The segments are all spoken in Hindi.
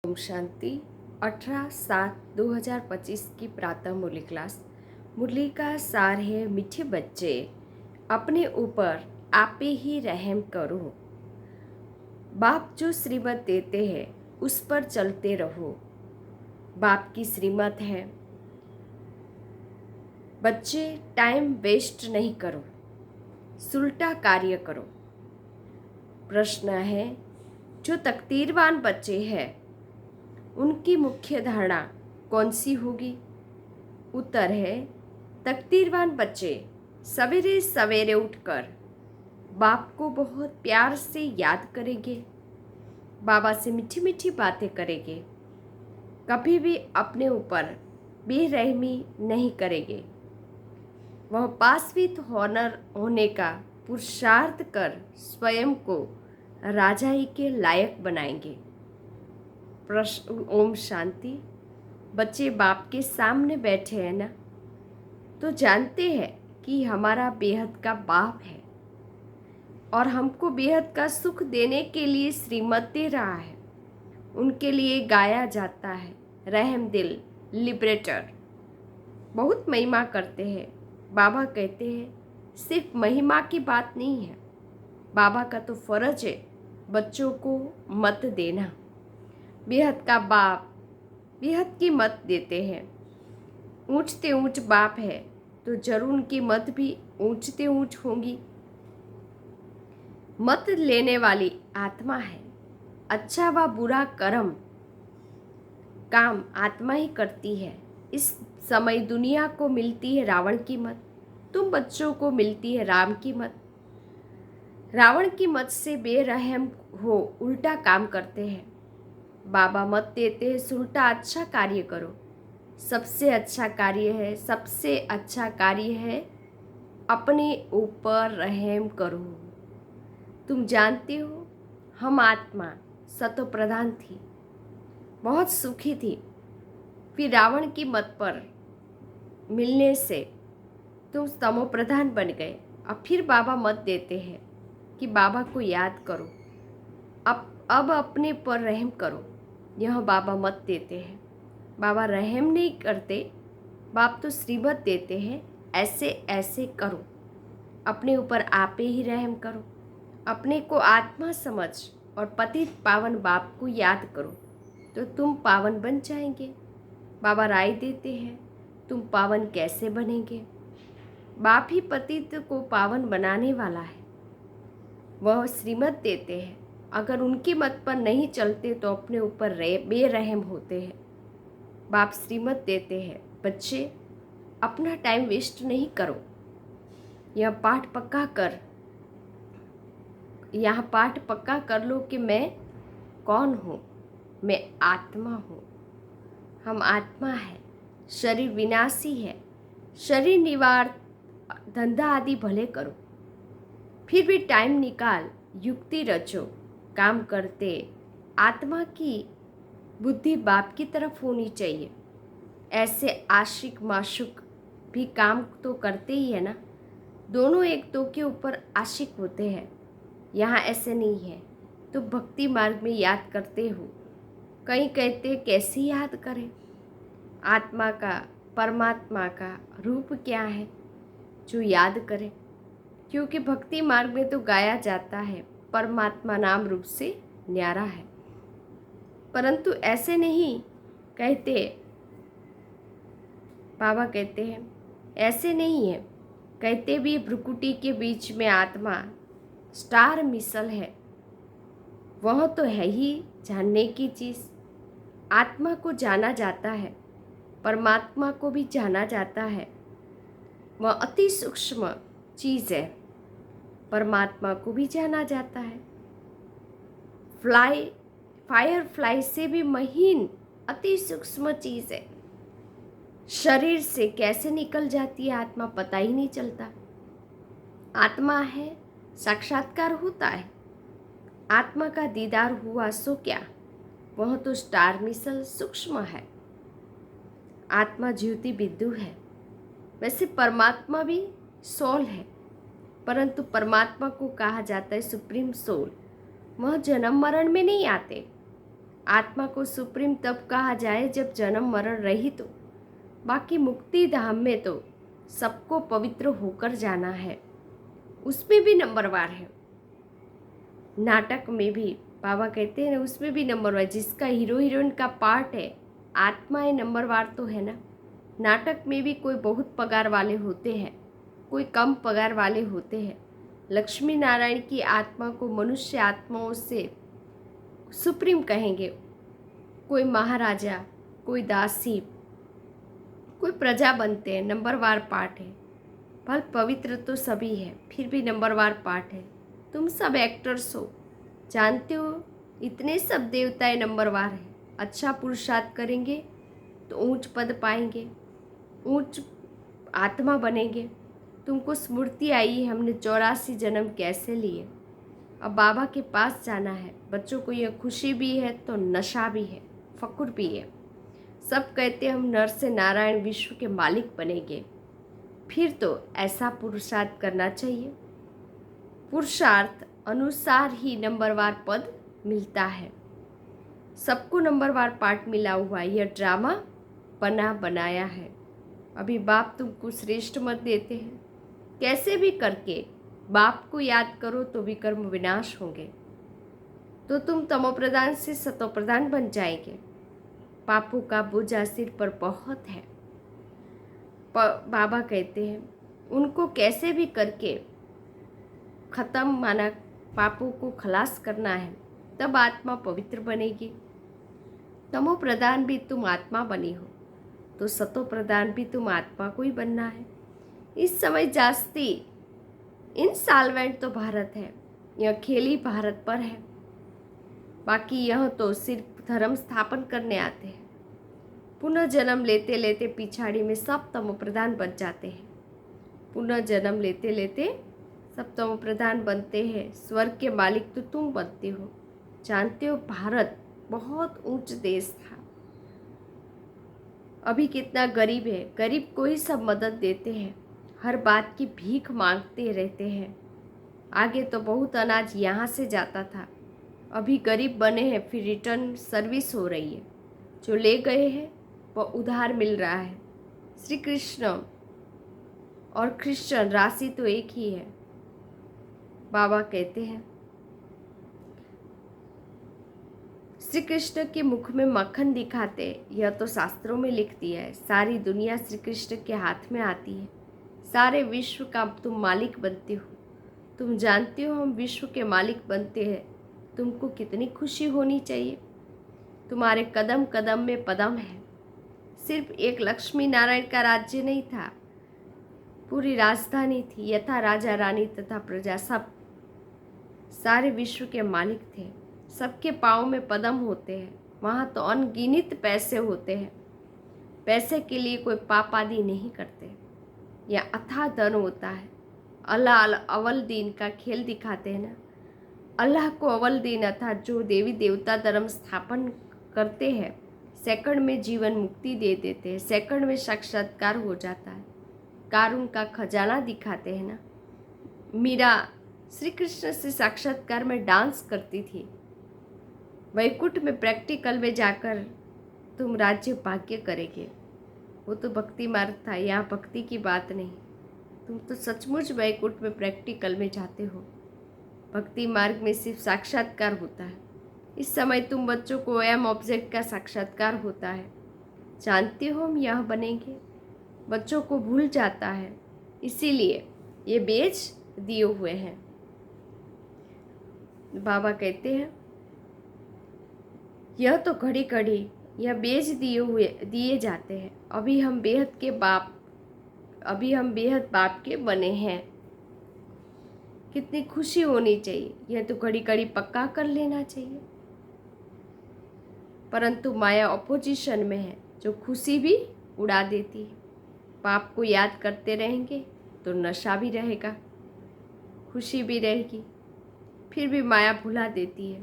ओम शांति 18/7/2025 की प्रातः मुरली क्लास। मुरली का सार है, मीठे बच्चे अपने ऊपर आपे ही रहम करो। बाप जो श्रीमत देते हैं उस पर चलते रहो। बाप की श्रीमत है, बच्चे टाइम वेस्ट नहीं करो, सुलटा कार्य करो। प्रश्न है, जो तकदीरवान बच्चे हैं उनकी मुख्य धारणा कौन सी होगी? उत्तर है, तकदीरवान बच्चे सवेरे सवेरे उठकर बाप को बहुत प्यार से याद करेंगे, बाबा से मीठी मीठी बातें करेंगे, कभी भी अपने ऊपर बेरहमी नहीं करेंगे। वह पास विद ऑनर होने का पुरुषार्थ कर स्वयं को राजाई के लायक बनाएंगे। प्रश्न ओम शांति। बच्चे बाप के सामने बैठे हैं ना, तो जानते हैं कि हमारा बेहद का बाप है और हमको बेहद का सुख देने के लिए श्रीमत दे रहा है। उनके लिए गाया जाता है रहम दिल लिबरेटर। बहुत महिमा करते हैं। बाबा कहते हैं सिर्फ महिमा की बात नहीं है, बाबा का तो फर्ज है बच्चों को मत देना। बेहद का बाप बेहद की मत देते हैं। ऊंचते ऊंच बाप है तो जरूर उनकी मत भी ऊंचते ऊंच होंगी। मत लेने वाली आत्मा है। अच्छा व बुरा कर्म काम आत्मा ही करती है। इस समय दुनिया को मिलती है रावण की मत, तुम बच्चों को मिलती है राम की मत। रावण की मत से बेरहम हो उल्टा काम करते हैं। बाबा मत देते हैं उल्टा अच्छा कार्य करो। सबसे अच्छा कार्य है अपने ऊपर रहम करो। तुम जानते हो हम आत्मा सतो प्रधान थी, बहुत सुखी थी। फिर रावण की मत पर मिलने से तुम तमो प्रधान बन गए। अब फिर बाबा मत देते हैं कि बाबा को याद करो, अब अपने पर रहम करो। यह बाबा मत देते हैं। बाबा रहम नहीं करते, बाप तो श्रीमत देते हैं ऐसे ऐसे करो, अपने ऊपर आपे ही रहम करो। अपने को आत्मा समझ और पतित पावन बाप को याद करो तो तुम पावन बन जाएंगे। बाबा राय देते हैं तुम पावन कैसे बनेंगे? बाप ही पतित को पावन बनाने वाला है। वह श्रीमत देते हैं, अगर उनकी मत पर नहीं चलते तो अपने ऊपर बेरहम होते हैं। बाप श्रीमत देते हैं, बच्चे अपना टाइम वेस्ट नहीं करो। यह पाठ पक्का कर लो कि मैं कौन हूँ। मैं आत्मा हूँ। हम आत्मा है। शरीर विनाशी है। शरीर निवार धंधा आदि भले करो, फिर भी टाइम निकाल युक्ति रचो, काम करते। आत्मा की बुद्धि बाप की तरफ होनी चाहिए। ऐसे आशिक माशुक भी काम तो करते ही है ना, दोनों एक दो के ऊपर आशिक होते हैं। यहाँ ऐसे नहीं है। तो भक्ति मार्ग में याद करते हो। कई कहते कैसे याद करें? आत्मा का परमात्मा का रूप क्या है जो याद करें? क्योंकि भक्ति मार्ग में तो गाया जाता है परमात्मा नाम रूप से न्यारा है, परंतु ऐसे नहीं कहते। बाबा कहते हैं ऐसे नहीं है। कहते भी भ्रुकुटी के बीच में आत्मा स्टार मिसल है। वह तो है ही जानने की चीज़। आत्मा को जाना जाता है, परमात्मा को भी जाना जाता है। वह अति सूक्ष्म चीज़ है। परमात्मा को भी जाना जाता है। फायर फ्लाई से भी महीन अति सूक्ष्म चीज़ है। शरीर से कैसे निकल जाती है आत्मा पता ही नहीं चलता। आत्मा है, साक्षात्कार होता है। आत्मा का दीदार हुआ सो क्या, वह तो स्टार मिसल सूक्ष्म है। आत्मा ज्योति बिंदु है। वैसे परमात्मा भी सोल है, परंतु परमात्मा को कहा जाता है सुप्रीम सोल। वह जन्म मरण में नहीं आते। आत्मा को सुप्रीम तब कहा जाए जब जन्म मरण रहित हो। बाकी मुक्ति धाम में तो सबको पवित्र होकर जाना है, उसमें भी नंबरवार है। नाटक में भी बाबा कहते हैं ना, उसमें भी नंबरवार, जिसका हीरो हीरोइन का पार्ट है आत्माएं, नंबरवार तो है ना। नाटक में भी कोई बहुत पगार वाले होते हैं, कोई कम पगार वाले होते हैं। लक्ष्मी नारायण की आत्मा को मनुष्य आत्माओं से सुप्रीम कहेंगे। कोई महाराजा, कोई दासी, कोई प्रजा बनते हैं, नंबरवार पार्ट है। पर पवित्र तो सभी है, फिर भी नंबरवार पार्ट है। तुम सब एक्टर्स हो, जानते हो इतने सब देवताएं नंबरवार है। अच्छा पुरुषार्थ करेंगे तो ऊंच पद पाएंगे, ऊंच आत्मा बनेंगे। तुमको स्मृति आई है हमने 84 जन्म कैसे लिए। अब बाबा के पास जाना है। बच्चों को यह खुशी भी है तो नशा भी है, फकुर भी है। सब कहते हैं हम नर से नारायण विश्व के मालिक बनेंगे। फिर तो ऐसा पुरुषार्थ करना चाहिए। पुरुषार्थ अनुसार ही नंबरवार पद मिलता है। सबको नंबरवार पार्ट मिला हुआ है। यह ड्रामा बना बनाया है। अभी बाप तुमको श्रेष्ठ मत देते हैं। कैसे भी करके बाप को याद करो तो विकर्म विनाश होंगे, तो तुम तमोप्रधान से सतोप्रधान बन जाएंगे। पापों का बोझा सिर पर बहुत है। बाबा कहते हैं उनको कैसे भी करके खत्म, माना पापों को खलास करना है, तब आत्मा पवित्र बनेगी। तमो प्रधान भी तुम आत्मा बनी हो तो सतो प्रधान भी तुम आत्मा को ही बनना है। इस समय जास्ती इंसॉल्वेंट तो भारत है, यह खेल ही भारत पर है। बाकी यह तो सिर्फ धर्म स्थापन करने आते हैं। पुनः जन्म लेते लेते पिछाड़ी में सब तमो प्रधान बन जाते हैं। पुनः जन्म लेते लेते सब तमो प्रधान बनते हैं। स्वर्ग के मालिक तो तुम बनते हो। जानते हो भारत बहुत ऊंच देश था, अभी कितना गरीब है। गरीब को ही सब मदद देते हैं, हर बात की भीख मांगते रहते हैं। आगे तो बहुत अनाज यहाँ से जाता था, अभी गरीब बने हैं, फिर रिटर्न सर्विस हो रही है। जो ले गए हैं वह उधार मिल रहा है। श्री कृष्ण और क्रिश्चियन राशि तो एक ही है। बाबा कहते हैं श्री कृष्ण के मुख में मक्खन दिखाते, यह तो शास्त्रों में लिख दिया है। सारी दुनिया श्री कृष्ण के हाथ में आती है। सारे विश्व का तुम मालिक बनते हो। तुम जानते हो हम विश्व के मालिक बनते हैं, तुमको कितनी खुशी होनी चाहिए। तुम्हारे कदम कदम में पदम है। सिर्फ एक लक्ष्मी नारायण का राज्य नहीं था, पूरी राजधानी थी। यथा राजा रानी तथा प्रजा सब सारे विश्व के मालिक थे। सबके पाँव में पदम होते हैं। वहाँ तो अनगिनत पैसे होते हैं। पैसे के लिए कोई पाप आदि नहीं करते। या अथाह धन होता है। अल्लाह अव्वल दीन का खेल दिखाते हैं ना। अल्लाह को अव्वल दीन अर्थात जो देवी देवता धर्म स्थापन करते हैं, सेकंड में जीवन मुक्ति दे देते हैं, सेकंड में साक्षात्कार हो जाता है। कारुण का खजाना दिखाते हैं ना। मीरा श्री कृष्ण से साक्षात्कार में डांस करती थी। वैकुंठ में प्रैक्टिकल में जाकर तुम राज्य भाग्य करेंगे। वो तो भक्ति मार्ग था, यहाँ भक्ति की बात नहीं। तुम तो सचमुच वैकुंठ में प्रैक्टिकल में जाते हो। भक्ति मार्ग में सिर्फ साक्षात्कार होता है। इस समय तुम बच्चों को एम ऑब्जेक्ट का साक्षात्कार होता है। जानते हो हम यहाँ बनेंगे, बच्चों को भूल जाता है, इसीलिए ये बेच दिए हुए हैं। बाबा कहते हैं यह तो घड़ी घड़ी यह बेच दिए जाते हैं। अभी हम बेहद बाप के बने हैं। कितनी खुशी होनी चाहिए। यह तो घड़ी घड़ी पक्का कर लेना चाहिए। परंतु माया अपोजिशन में है, जो खुशी भी उड़ा देती है। पाप को याद करते रहेंगे तो नशा भी रहेगा, खुशी भी रहेगी, फिर भी माया भुला देती है,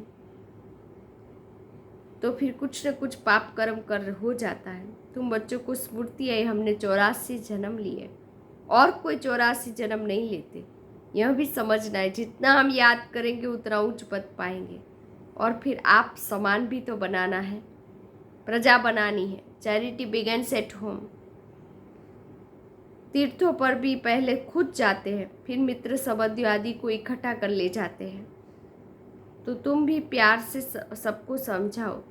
तो फिर कुछ न कुछ पाप कर्म कर हो जाता है। तुम बच्चों को स्मृति आई हमने 84 जन्म लिए, और कोई 84 जन्म नहीं लेते। यह भी समझना है, जितना हम याद करेंगे उतना उच्च पद पाएंगे। और फिर आप सामान भी तो बनाना है, प्रजा बनानी है। Charity begins at home. तीर्थों पर भी पहले खुद जाते हैं, फिर मित्र संबंधियों आदि को इकट्ठा कर ले जाते हैं। तो तुम भी प्यार से सबको समझाओ।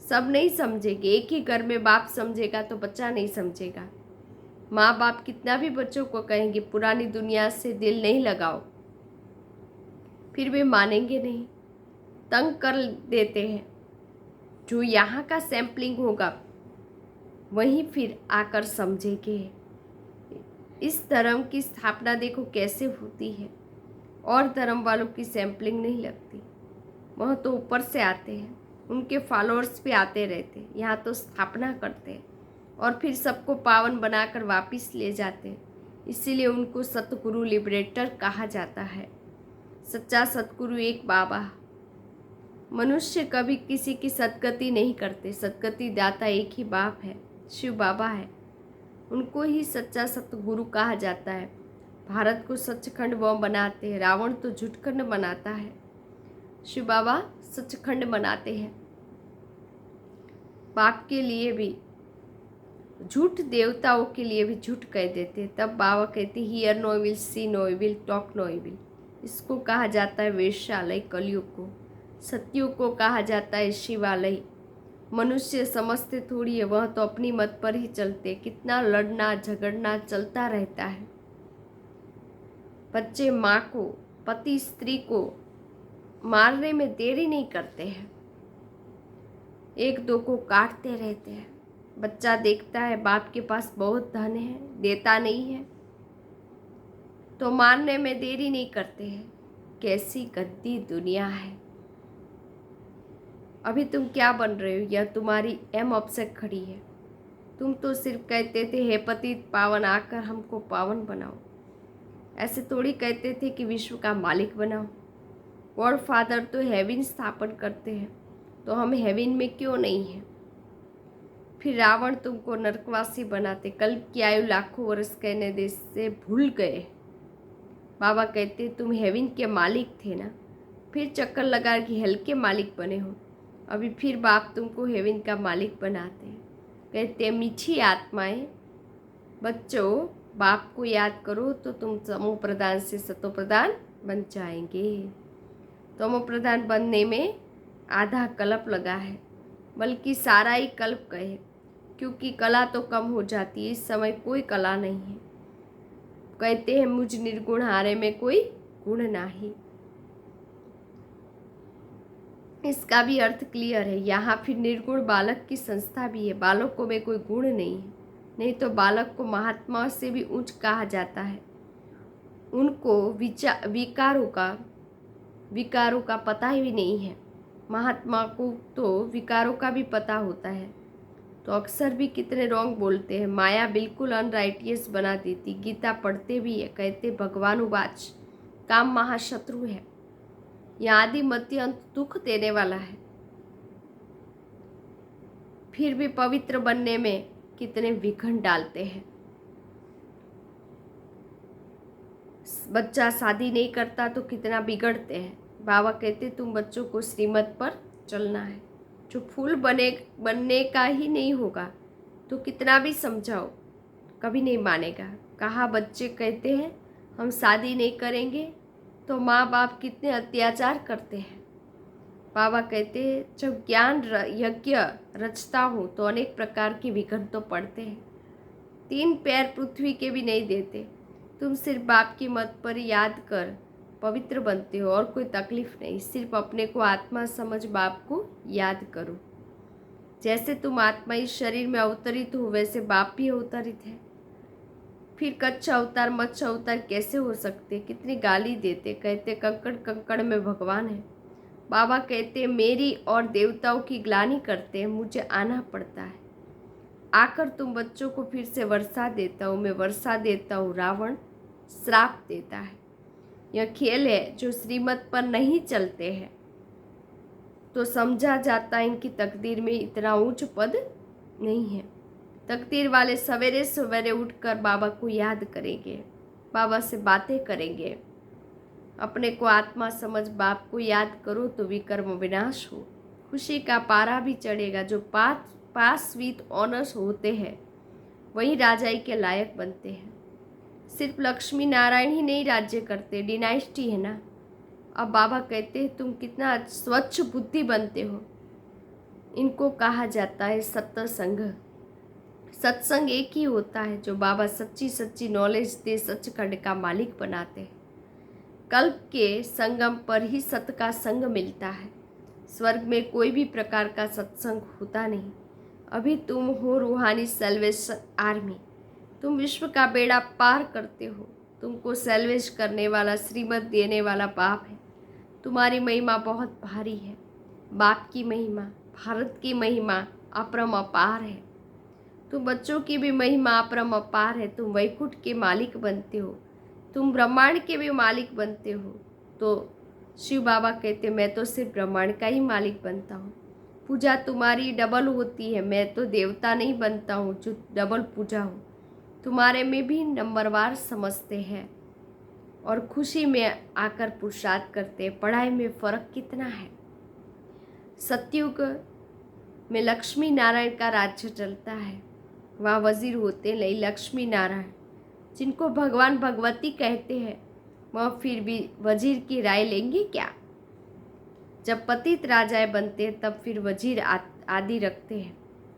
सब नहीं समझेंगे। एक ही घर में बाप समझेगा तो बच्चा नहीं समझेगा। माँ बाप कितना भी बच्चों को कहेंगे पुरानी दुनिया से दिल नहीं लगाओ, फिर वे मानेंगे नहीं, तंग कर देते हैं। जो यहाँ का सैम्पलिंग होगा वहीं फिर आकर समझेंगे। इस धर्म की स्थापना देखो कैसे होती है, और धर्म वालों की सैम्पलिंग नहीं लगती। वह तो ऊपर से आते हैं, उनके फॉलोअर्स भी आते रहते हैं। यहाँ तो स्थापना करते हैं और फिर सबको पावन बनाकर वापस ले जाते हैं। इसीलिए उनको सतगुरु लिबरेटर कहा जाता है। सच्चा सतगुरु एक बाबा। मनुष्य कभी किसी की सदगति नहीं करते। सदगति दाता एक ही बाप है, शिव बाबा है। उनको ही सच्चा सतगुरु कहा जाता है। भारत को सचखंड वह बनाते हैं, रावण तो झूठखंड बनाता है। शिव बाबा सचखंड बनाते हैं। बाप के लिए भी झूठ, देवताओं के लिए भी झूठ कह देते। तब बाबा कहते hear no evil, see no evil, talk no evil. इसको कहा जाता है वेश्यालय। कलयुग को सतयुग को कहा जाता है शिवालय। मनुष्य समझते थोड़ी है, वह तो अपनी मत पर ही चलते। कितना लड़ना झगड़ना चलता रहता है। बच्चे माँ को, पति स्त्री को मारने में देरी नहीं करते हैं, एक दो को काटते रहते हैं। बच्चा देखता है बाप के पास बहुत धन है, देता नहीं है, तो मारने में देरी नहीं करते हैं। कैसी गंदी दुनिया है। अभी तुम क्या बन रहे हो, यह तुम्हारी एम ऑब्सेक्ट खड़ी है। तुम तो सिर्फ कहते थे हे पतित पावन आकर हमको पावन बनाओ। ऐसे थोड़ी कहते थे कि विश्व का मालिक बनाओ। गॉड फादर तो हेवन स्थापन करते हैं, तो हम हेवन में क्यों नहीं हैं। फिर रावण तुमको नरकवासी बनाते। कल्प की आयु लाखों वर्ष कहने दे से भूल गए। बाबा कहते तुम हेवन के मालिक थे ना, फिर चक्कर लगा कि हेल के मालिक बने हो। अभी फिर बाप तुमको हेवन का मालिक बनाते हैं। कहते मीठी आत्माएं, बच्चों बाप को याद करो तो तुम तमो प्रधान से सतो प्रधान बन जाएंगे। तमो प्रधान बनने में आधा कल्प लगा है, बल्कि सारा ही कल्प कहे, क्योंकि कला तो कम हो जाती है। इस समय कोई कला नहीं है। कहते हैं मुझ निर्गुण हारे में कोई गुण नहीं। इसका भी अर्थ क्लियर है। यहाँ फिर निर्गुण बालक की संस्था भी है। बालकों में कोई गुण नहीं है, नहीं तो बालक को महात्मा से भी उच्च कहा जाता है। उनको विकारों का पता ही नहीं है। महात्मा को तो विकारों का भी पता होता है, तो अक्सर भी कितने रॉन्ग बोलते हैं। माया बिल्कुल अनराइटियस बना देती। गीता पढ़ते भी है, कहते भगवान उवाच काम महाशत्रु है, यह आदि मध्य अंत दुख देने वाला है। फिर भी पवित्र बनने में कितने विघ्न डालते हैं। बच्चा शादी नहीं करता तो कितना बिगड़ते हैं। बाबा कहते तुम बच्चों को श्रीमत पर चलना है। जो फूल बनने का ही नहीं होगा तो कितना भी समझाओ कभी नहीं मानेगा। कहा बच्चे कहते हैं हम शादी नहीं करेंगे, तो माँ बाप कितने अत्याचार करते हैं। बाबा कहते हैं जब ज्ञान यज्ञ रचता हो तो अनेक प्रकार के विघ्न तो पड़ते हैं। 3 पैर पृथ्वी के भी नहीं देते। तुम सिर्फ बाप की मत पर याद कर पवित्र बनते हो, और कोई तकलीफ नहीं। सिर्फ अपने को आत्मा समझ बाप को याद करो। जैसे तुम आत्मा इस शरीर में अवतरित हो, वैसे बाप भी अवतरित है। फिर कच्चा अवतार मत्स्य अवतार कैसे हो सकते। कितनी गाली देते, कहते कंकड़ कंकड़ में भगवान है। बाबा कहते मेरी और देवताओं की ग्लानि करते हैं, मुझे आना पड़ता है। आकर तुम बच्चों को फिर से वर्षा देता हूँ, मैं वर्षा देता हूँ, रावण श्राप देता है। यह खेल है। जो श्रीमत पर नहीं चलते हैं तो समझा जाता है इनकी तकदीर में इतना ऊंच पद नहीं है। तकदीर वाले सवेरे सवेरे उठकर बाबा को याद करेंगे, बाबा से बातें करेंगे, अपने को आत्मा समझ बाप को याद करो तो विकर्म विनाश हो। खुशी का पारा भी चढ़ेगा। जो पास विद ऑनर्स होते हैं वही राजाई के लायक बनते हैं। सिर्फ लक्ष्मी नारायण ही नहीं राज्य करते, डिनाइस्टी है ना। अब बाबा कहते हैं तुम कितना स्वच्छ बुद्धि बनते हो। इनको कहा जाता है सत्संग। सत्संग एक ही होता है जो बाबा सच्ची सच्ची नॉलेज दे, सचखंड का मालिक बनाते हैं। कल्प के संगम पर ही सत्य का संग मिलता है। स्वर्ग में कोई भी प्रकार का सत्संग होता नहीं। अभी तुम हो रूहानी सेल्वेशन आर्मी। तुम विश्व का बेड़ा पार करते हो। तुमको सेल्वेश करने वाला, श्रीमत देने वाला बाप है। तुम्हारी महिमा बहुत भारी है। बाप की महिमा, भारत की महिमा अपरम अपार है। तुम बच्चों की भी महिमा अपरम अपार है। तुम वैकुंठ के मालिक बनते हो। तुम ब्रह्मांड के भी मालिक बनते हो। तो शिव बाबा कहते मैं तो सिर्फ ब्रह्मांड का ही मालिक बनता हूँ। पूजा तुम्हारी डबल होती है। मैं तो देवता नहीं बनता हूँ जो डबल पूजा हो। तुम्हारे में भी नंबरवार समझते हैं और खुशी में आकर पुरुषार्थ करते हैं। पढ़ाई में फ़र्क कितना है। सतयुग में लक्ष्मी नारायण का राज्य चलता है। वहाँ वजीर होते नहीं, लक्ष्मी नारायण जिनको भगवान भगवती कहते हैं, वह फिर भी वजीर की राय लेंगे क्या। जब पतित राजाएं बनते हैं तब फिर वजीर आदि रखते हैं।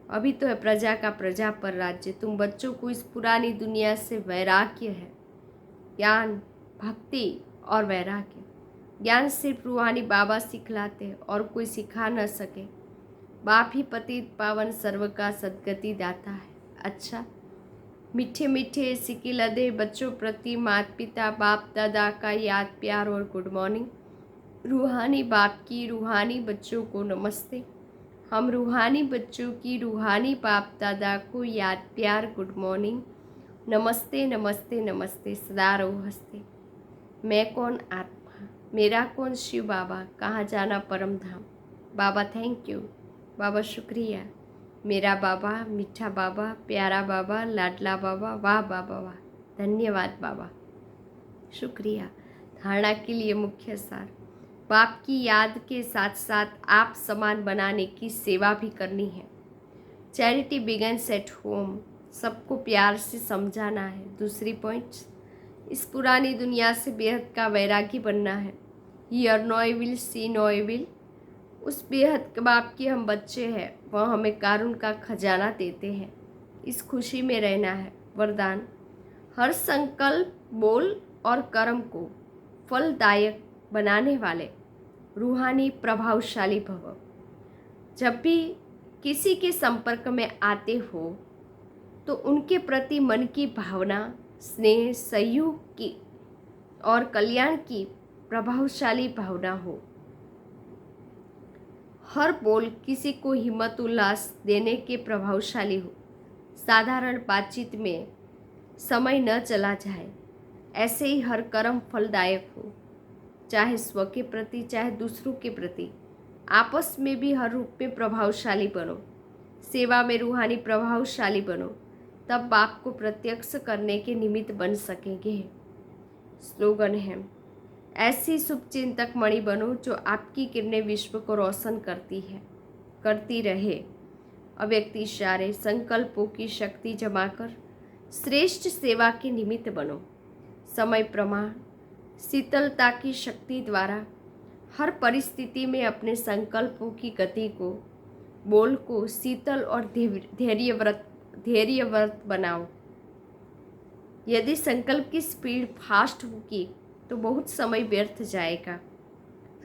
अभी तो है प्रजा का प्रजा पर राज्य। तुम बच्चों को इस पुरानी दुनिया से वैराग्य है, ज्ञान, भक्ति और वैराग्य। ज्ञान सिर्फ रूहानी बाबा सिखलाते हैं और कोई सिखा न सके। बाप ही पतित पावन सर्व का सदगति दाता है। अच्छा, मीठे मीठे सिक्के लदे बच्चों प्रति माता पिता बाप दादा का याद प्यार और गुड मॉर्निंग। रूहानी बाप की रूहानी बच्चों को नमस्ते। हम रूहानी बच्चों की रूहानी बाप दादा को याद प्यार गुड मॉर्निंग। नमस्ते नमस्ते नमस्ते, सदा रहो हंसते। मैं कौन आत्मा, मेरा कौन शिव बाबा, कहाँ जाना परम धाम। बाबा थैंक यू, बाबा शुक्रिया। मेरा बाबा, मीठा बाबा, प्यारा बाबा, लाडला बाबा, वाह बाबा वाह। धन्यवाद बाबा, शुक्रिया। धारणा के लिए मुख्य सार, बाप की याद के साथ साथ आप समान बनाने की सेवा भी करनी है। Charity begins at home. सबको प्यार से समझाना है। दूसरी पॉइंट, इस पुरानी दुनिया से बेहद का वैरागी बनना है। Hear no evil, see no evil. उस बेहद के बाप के हम बच्चे हैं। वह हमें कारुण का खजाना देते हैं। इस खुशी में रहना है। वरदान, हर संकल्प, बोल और कर्म को फलदायक बनाने वाले रूहानी प्रभावशाली भव। जब भी किसी के संपर्क में आते हो तो उनके प्रति मन की भावना, स्नेह, सहयोग की और कल्याण की प्रभावशाली भावना हो। हर बोल किसी को हिम्मत उल्लास देने के प्रभावशाली हो। साधारण बातचीत में समय न चला जाए। ऐसे ही हर कर्म फलदायक हो, चाहे स्व के प्रति चाहे दूसरों के प्रति। आपस में भी हर रूप में प्रभावशाली बनो। सेवा में रूहानी प्रभावशाली बनो, तब बाप को प्रत्यक्ष करने के निमित्त बन सकेंगे। स्लोगन है, ऐसी शुभचिंतक मणि बनो जो आपकी किरणें विश्व को रोशन करती रहे। अव्यक्त इशारे, संकल्पों की शक्ति जमाकर श्रेष्ठ सेवा के निमित्त बनो। समय प्रमाण, शीतलता की शक्ति द्वारा हर परिस्थिति में अपने संकल्पों की गति को, बोल को शीतल और धैर्यव्रत बनाओ। यदि संकल्प की स्पीड फास्ट होगी तो बहुत समय व्यर्थ जाएगा,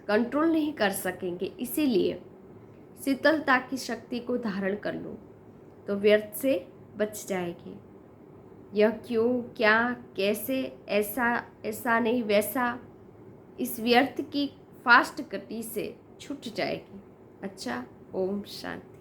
कंट्रोल नहीं कर सकेंगे। इसीलिए शीतलता की शक्ति को धारण कर लो तो व्यर्थ से बच जाएगी। यह क्यों, क्या, कैसे, ऐसा नहीं वैसा, इस व्यर्थ की फास्ट गति से छूट जाएगी। अच्छा, ओम शांति।